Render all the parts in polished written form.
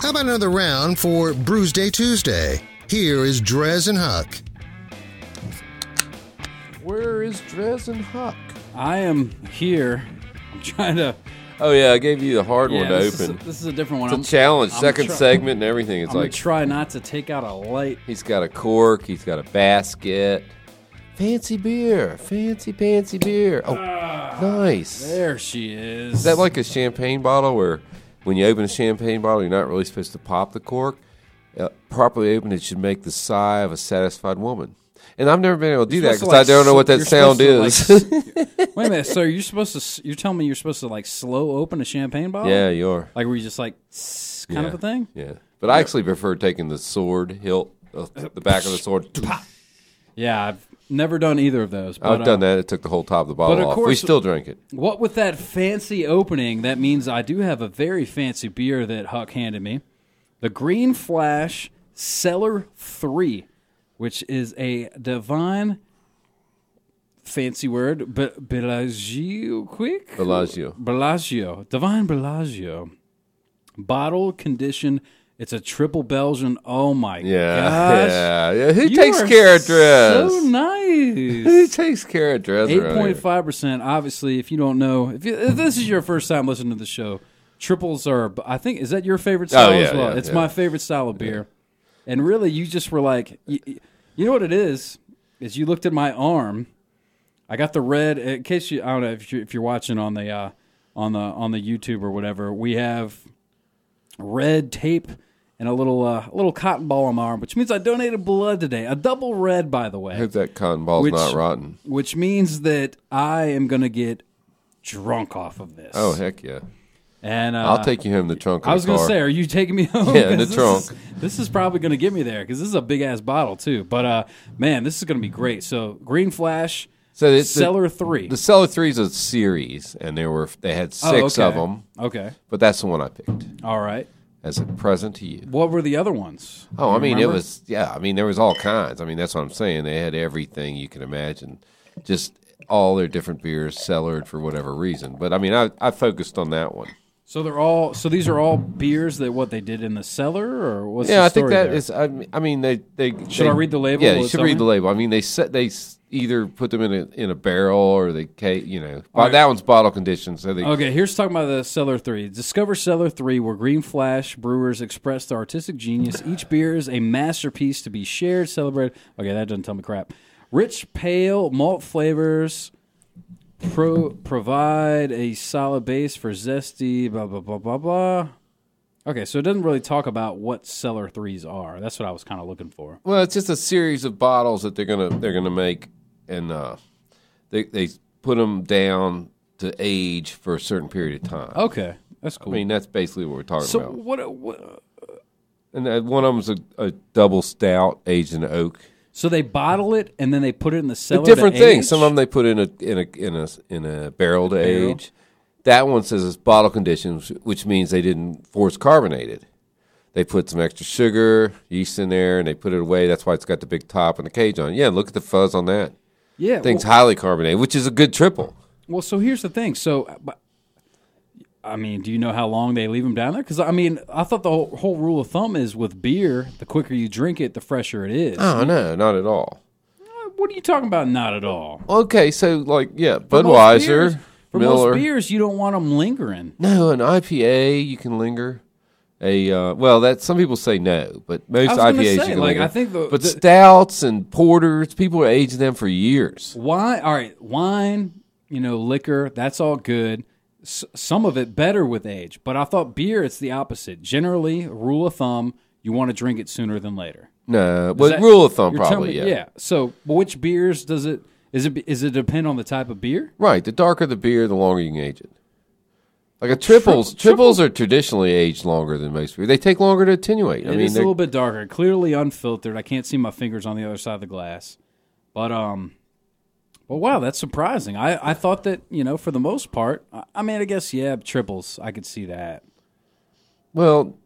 How about another round for Brews Day Tuesday? Here is Drez and Huck. Where is Drez and Huck? I am here. I'm trying to... Oh, yeah, I gave you the hard one to open. This is a different one. It's a challenge, second segment and everything. It's I'm going to try not to take out a light. He's got a cork. He's got a basket. Fancy beer. Fancy beer. Oh, nice. There she is. Is that like a champagne bottle where when you open a champagne bottle, you're not really supposed to pop the cork? Properly opened, it should make the sigh of a satisfied woman. And I've never been able to do that because I don't know what that sound is. Wait a minute. So you're telling me you're supposed to like slow open a champagne bottle? Yeah, you are. Like where you just like kind of a thing? Yeah. But I actually prefer taking the sword hilt, the back of the sword. Yeah, I've never done either of those. But, I've done that. It took the whole top of the bottle off. We still drink it. What with that fancy opening, that means I do have a very fancy beer that Huck handed me. The Green Flash Cellar 3. Which is a divine, fancy word, Bellagio, quick? Bellagio. Divine Bellagio. Bottle condition. It's a triple Belgian. Oh, my gosh. Yeah. Who takes care of Drez? So nice. Who takes care of Drez? 8.5%. Obviously, if you don't know, if this is your first time listening to the show, triples are, I think, is that your favorite style as well? It's my favorite style of beer. And really, you just were like, you know what it is you looked at my arm. I got the red. In case I don't know if you're watching on the YouTube or whatever. We have red tape and a little cotton ball on my arm, which means I donated blood today. A double red, by the way. I hope that cotton ball's not rotten. Which means that I am going to get drunk off of this. Oh heck yeah! And I'll take you home in the trunk of the car. I was going to say, are you taking me home? Yeah, in the trunk. This is probably going to get me there because this is a big-ass bottle, too. But, man, this is going to be great. So, Green Flash, Cellar 3. The Cellar 3 is a series, and they had 6 of them. Okay. But that's the one I picked. All right. As a present to you. What were the other ones? Oh, I mean, there was all kinds. I mean, that's what I'm saying. They had everything you can imagine. Just all their different beers cellared for whatever reason. But, I mean, I focused on that one. So these are all beers that they did in the cellar, or what's the story I think that there? is. I mean, they should I read the label? Yeah, you should read the label. I mean, they either put them in a barrel or that one's bottle conditioned. So here's talking about the Cellar 3. Discover Cellar 3, where Green Flash brewers express their artistic genius. Each beer is a masterpiece to be shared, celebrated. Okay, that doesn't tell me crap. Rich, pale malt flavors. Provide a solid base for zesty, blah, blah, blah, blah, blah. Okay, so it doesn't really talk about what Cellar 3s are. That's what I was kind of looking for. Well, it's just a series of bottles that they're gonna make, and they put them down to age for a certain period of time. Okay, that's cool. I mean, that's basically what we're talking about. So what? And one of them's a double stout aged in oak. So they bottle it and then they put it in the cellar. Different to things. age? Some of them they put in a barrel to age. That one says it's bottle conditions, which means they didn't force carbonate it. They put some extra sugar, yeast in there, and they put it away. That's why it's got the big top and the cage on it. Yeah, look at the fuzz on that. Yeah, thing's highly carbonated, which is a good triple. Well, so here's the thing. So, I mean, do you know how long they leave them down there? Because, I mean, I thought the whole rule of thumb is with beer, the quicker you drink it, the fresher it is. Oh, no, not at all. What are you talking about, not at all? Okay, so, Budweiser, Miller. Most beers, you don't want them lingering. No, an IPA, you can linger. Some people say no, but most IPAs you can linger. I think but stouts and porters, people are aging them for years. Why? All right, wine, liquor, that's all good. Some of it better with age, but I thought beer, it's the opposite. Generally, rule of thumb, you want to drink it sooner than later. No, rule of thumb probably, yeah. Yeah. So, which beers does it depend on the type of beer? Right. The darker the beer, the longer you can age it. Like a triples are traditionally aged longer than most beer. They take longer to attenuate. It is a little bit darker, clearly unfiltered. I can't see my fingers on the other side of the glass, but wow, that's surprising. I thought that for the most part, I mean, I guess triples, I could see that. Well,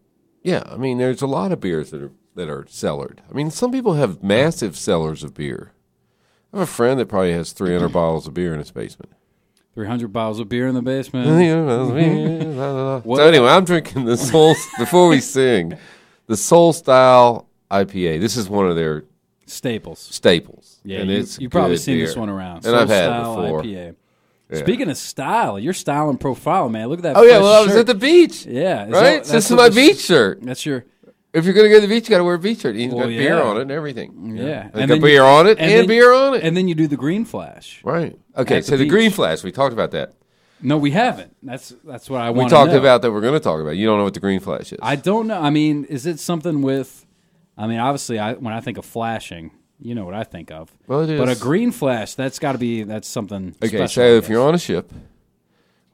yeah, I mean, there's a lot of beers that are cellared. I mean, some people have massive cellars of beer. I have a friend that probably has 300 bottles of beer in his basement. 300 bottles of beer in the basement. So anyway, I'm drinking the Soul, before we sing, the Soul Style IPA. This is one of their staples. Yeah, and you've probably seen this one around. And Soul I've had Style it before. IPA. Yeah. Speaking of style, your style and profile, man. Look at that. Oh, yeah, well, I was shirt. at the beach. Yeah. Right? This is my beach shirt. That's your... If you're going to go to the beach, you got to wear a beach shirt. You've got beer on it and everything. Yeah. And got beer on it and beer on it. And then you do the green flash. Right. Okay, so the green flash, we talked about that. No, we haven't. That's what I want to know. We talked about that we're going to talk about. You don't know what the green flash is. I don't know. I mean, is it something with... I mean, obviously, when I think of flashing, you know what I think of. Well, it is. But a green flash, that's got to be... That's something Okay, special, so if you're on a ship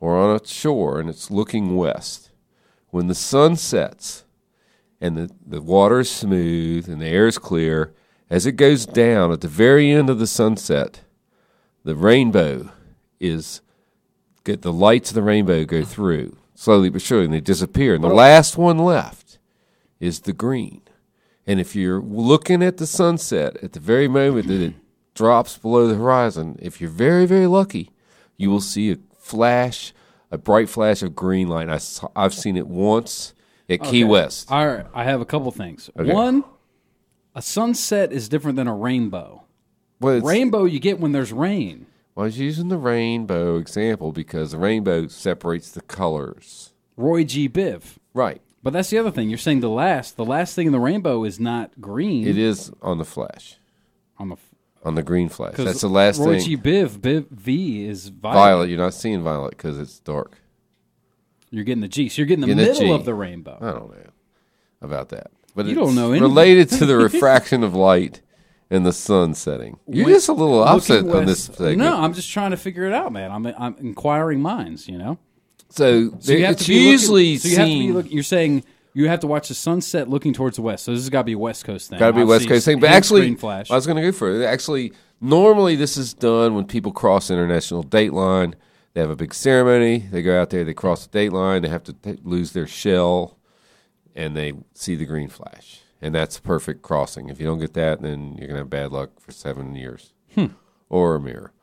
or on a shore and it's looking west, when the sun sets... and the water is smooth and the air is clear, as it goes down at the very end of the sunset, the rainbow the lights of the rainbow go through, slowly but surely, and they disappear. And the last one left is the green. And if you're looking at the sunset at the very moment that it drops below the horizon, if you're very, very lucky, you will see a bright flash of green light. I've seen it once at Key West. All right, I have a couple things. Okay. One, a sunset is different than a rainbow. Well, Rainbow you get when there's rain. Well, I was using the rainbow example because the rainbow separates the colors. Roy G. Biv. Right. But that's the other thing. You're saying the last thing in the rainbow is not green. It is on the flash. On the green flash. That's the last Roy thing. G. Biv V is violet. Violet. You're not seeing violet because it's dark. You're getting the G. So you're getting the middle of the rainbow. I don't know about that. But you don't know anything. Related to the refraction of light and the sun setting. You're just a little opposite on this segment. No, I'm just trying to figure it out, man. I'm inquiring minds, you know? So you have it's to be usually looking, so you have to be you're saying you have to watch the sunset looking towards the west. So this has got to be a West Coast thing. Got to be a West Coast thing. But actually, I was going to go for it. Actually, normally this is done when people cross international date line. They have a big ceremony. They go out there. They cross the date line. They have to lose their shell, and they see the green flash. And that's a perfect crossing. If you don't get that, then you're going to have bad luck for 7 years. Or a mirror.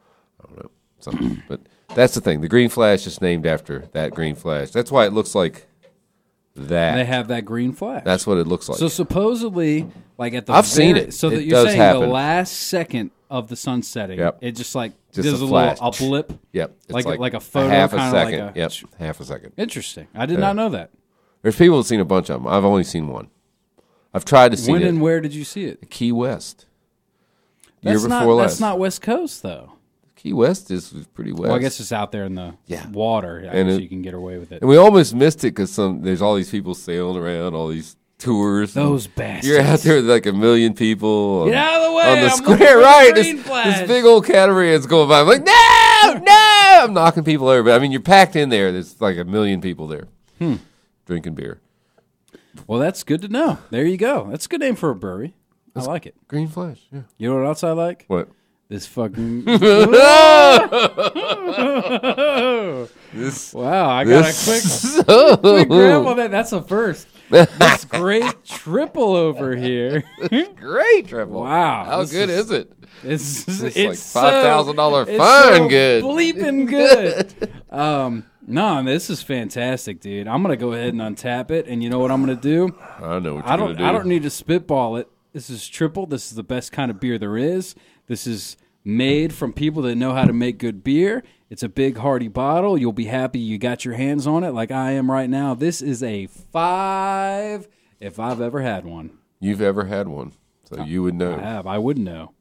I don't know. Something. But that's the thing. The green flash is named after that green flash. That's why it looks like that. They have that green flash. That's what it looks like. So supposedly, like at the I've seen it. So it that you're saying happen. the last second of the sun setting, it just does a flash. a blip. Yep. It's like a photo. half a kinda second. Like Yep. Half a second. Interesting. I did not know that. There's people who've seen a bunch of them. I've only seen one. I've tried to see it. When and where did you see it? Key West. That's year before last. That's not West Coast, though. Key West is pretty west. Well, I guess it's out there in the water, and so you can get away with it. And we almost missed it because there's all these people sailing around, all these tours. Those bastards. You're out there with like 1 million people. Get out of the way. On the I'm square, right? This This big old catamaran's going by. I'm like, no! I'm knocking people over. But I mean, you're packed in there. There's like 1 million people there drinking beer. Well, that's good to know. There you go. That's a good name for a brewery. I like it. Green Flash, yeah. You know what else I like? What? This fucking... This, wow, I got a quick grab on that. That's a first. That's great triple over here. Great triple. Wow. How good is it? It's like $5,000 fun so good. Bleeping good. No, this is fantastic, dude. I'm going to go ahead and untap it, and you know what I'm going to do? I know what you're going to do. I don't need to spitball it. This is triple. This is the best kind of beer there is. This is made from people that know how to make good beer. It's a big, hearty bottle. You'll be happy you got your hands on it like I am right now. This is a 5 if I've ever had one. You've ever had one, so you would know. I have. I would know.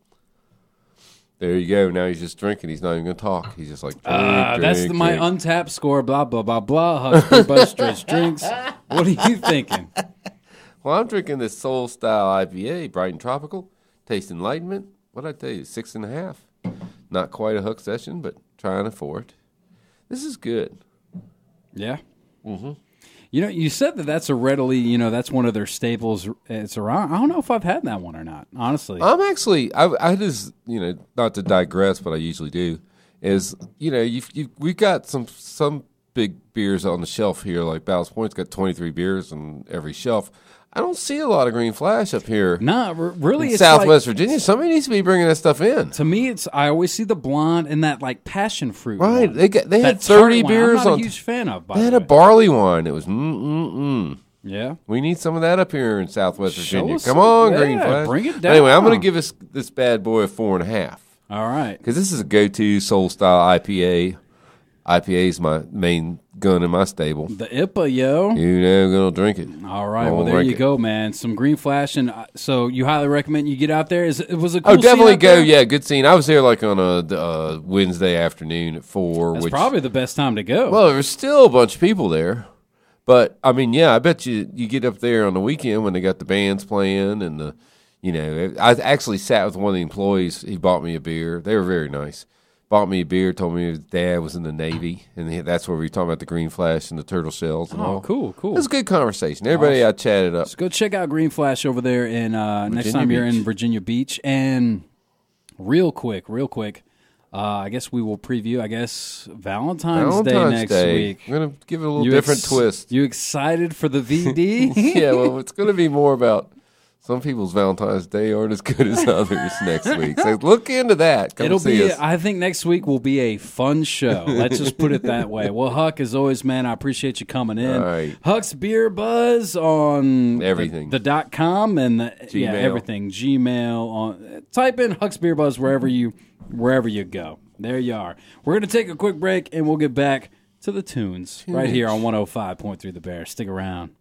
There you go. Now he's just drinking. He's not even going to talk. He's just like, drink, that's my drink. untapped score, blah, blah, blah, blah. Husker Buzz Stretch Drinks. What are you thinking? Well, I'm drinking this Soul Style IPA, Bright and Tropical. Taste Enlightenment. What'd I tell you? 6.5. Not quite a hook session, but trying it for it. This is good. Yeah. Mm-hmm. You know, you said that's a readily, that's one of their staples. It's around. I don't know if I've had that one or not, honestly. I'm actually, I just, not to digress, but I usually do, is, we've got some big beers on the shelf here, like Ballast Point's got 23 beers on every shelf. I don't see a lot of Green Flash up here. No, really, it's Southwest Virginia. Somebody needs to be bringing that stuff in. To me, I always see the blonde and that like passion fruit. Right, one. they had 30 beers. I'm not a huge fan of. They had a barley wine. It was Yeah, we need some of that up here in Southwest Virginia. Come some, on, yeah, Green Flash. Bring it down. Anyway, I'm going to give this bad boy a 4.5. All right, because this is a go-to soul style IPA. IPA is my main gun in my stable. The IPA, yo. You know, gonna drink it. All right, well there you go, man. Some Green Flash, and so you highly recommend you get out there. It was a cool definitely go. There? Yeah, good scene. I was there like on a Wednesday afternoon at 4. That's probably the best time to go. Well, there was still a bunch of people there, but I mean, yeah, I bet you get up there on the weekend when they got the bands playing and the, you know, I actually sat with one of the employees. He bought me a beer. They were very nice. Bought me a beer, told me his dad was in the Navy, and that's where we were talking about the Green Flash and the turtle shells and all. Cool. It was a good conversation. Everybody I chatted up. So go check out Green Flash over there in next time you're in Virginia Beach. And real quick, I guess we will preview, Valentine's Day next week. We're going to give it a little different twist. You excited for the VD? Yeah, well, it's going to be more about some people's Valentine's Day aren't as good as others next week. So look into that. Come see us. I think next week will be a fun show. Let's just put it that way. Well, Huck, as always, man, I appreciate you coming in. All right. Huck's Beer Buzz on everything. The .com and Gmail. Everything. Gmail. On type in Huck's Beer Buzz wherever you go. There you are. We're going to take a quick break, and we'll get back to the tunes right here on 105.3 The Bear. Stick around.